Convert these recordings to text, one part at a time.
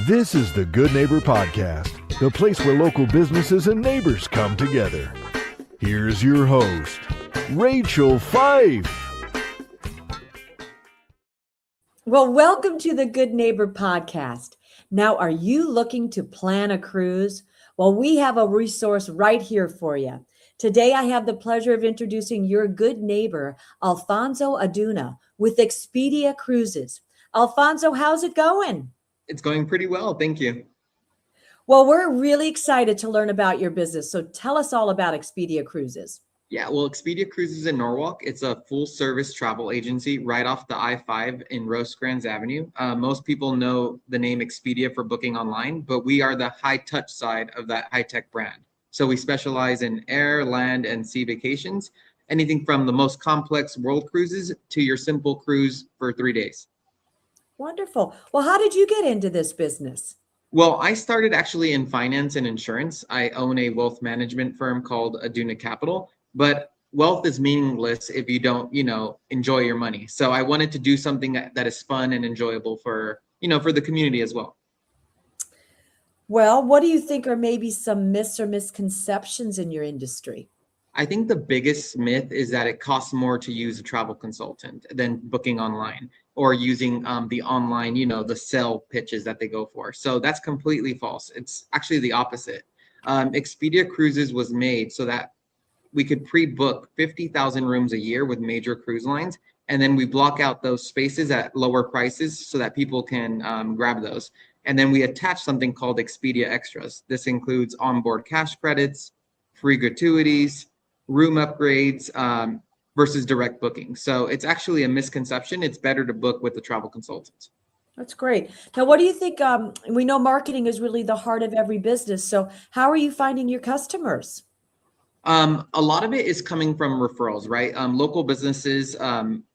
This is the Good Neighbor Podcast, the place where local businesses and neighbors come together. Here's your host, Rachel Fife. Well, welcome to the Good Neighbor Podcast. Now, are you looking to plan a cruise? Well, we have a resource right here for you. Today, I have the pleasure of introducing your good neighbor, Alfonso Aduna, with Expedia Cruises. Alfonso, how's it going? It's going pretty well, thank you. Well, we're really excited to learn about your business. So tell us all about Expedia Cruises. Yeah, well, Expedia Cruises in Norwalk. It's a full-service travel agency right off the I-5 in Rosecrans Avenue. Most people know the name Expedia for booking online, but we are the high-touch side of that high-tech brand. So we specialize in air, land, and sea vacations, anything from the most complex world cruises to your simple cruise for 3 days. Wonderful. Well, how did you get into this business? Well, I started actually in finance and insurance. I own a wealth management firm called Aduna Capital, but wealth is meaningless if you don't, enjoy your money. So I wanted to do something that is fun and enjoyable for the community as well. Well, what do you think are maybe some myths or misconceptions in your industry? I think the biggest myth is that it costs more to use a travel consultant than booking online or using the online, the sell pitches that they go for. So that's completely false. It's actually the opposite. Expedia Cruises was made so that we could pre-book 50,000 rooms a year with major cruise lines. And then we block out those spaces at lower prices so that people can grab those. And then we attach something called Expedia Extras. This includes onboard cash credits, free gratuities, room upgrades versus direct booking. So it's actually a misconception. It's better to book with the travel consultant. That's great. Now, what do you think? We know marketing is really the heart of every business. So how are you finding your customers? A lot of it is coming from referrals, right? Local businesses,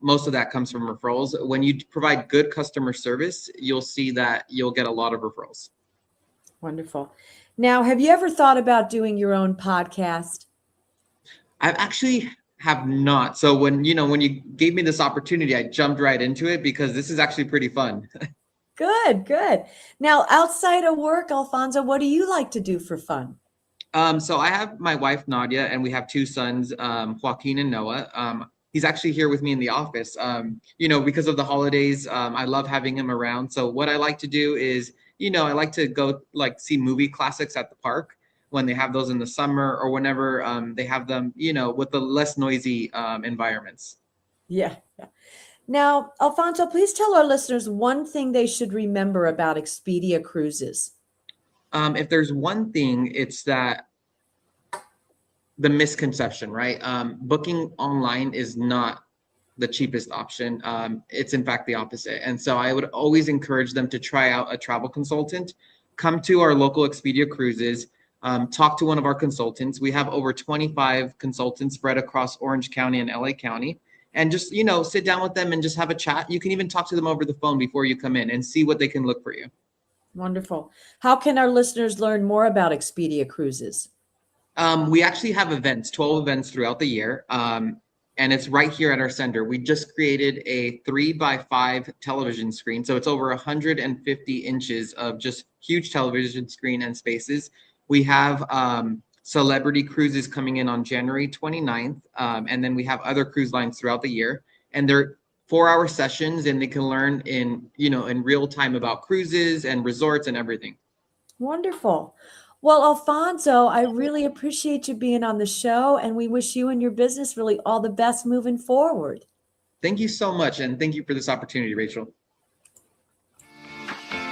most of that comes from referrals. When you provide good customer service, you'll see that you'll get a lot of referrals. Wonderful. Now, have you ever thought about doing your own podcast? I actually have not. So when you gave me this opportunity, I jumped right into it because this is actually pretty fun. Good, good. Now, outside of work, Alfonso, what do you like to do for fun? So I have my wife, Nadia, and we have two sons, Joaquin and Noah. He's actually here with me in the office. Because of the holidays, I love having him around. So what I like to do is, I like to go see movie classics at the park when they have those in the summer or whenever they have them, with the less noisy environments. Yeah. Now, Alfonso, please tell our listeners one thing they should remember about Expedia Cruises. If there's one thing, it's that the misconception, right? Booking online is not the cheapest option. It's in fact the opposite. And so I would always encourage them to try out a travel consultant, come to our local Expedia Cruises, talk to one of our consultants. We have over 25 consultants spread across Orange County and LA County. And just, sit down with them and just have a chat. You can even talk to them over the phone before you come in and see what they can look for you. Wonderful. How can our listeners learn more about Expedia Cruises? We actually have events, 12 events throughout the year. And it's right here at our center. We just created a 3x5 television screen. So it's over 150 inches of just huge television screen and spaces. We have celebrity cruises coming in on January 29th. And then we have other cruise lines throughout the year. And they're 4-hour sessions and they can learn in real time about cruises and resorts and everything. Wonderful. Well, Alfonso, I really appreciate you being on the show, and we wish you and your business really all the best moving forward. Thank you so much, and thank you for this opportunity, Rachel.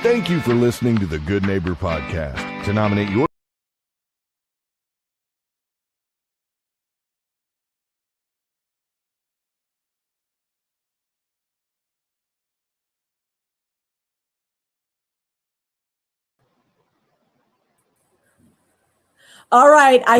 Thank you for listening to the Good Neighbor Podcast. To nominate your All right. I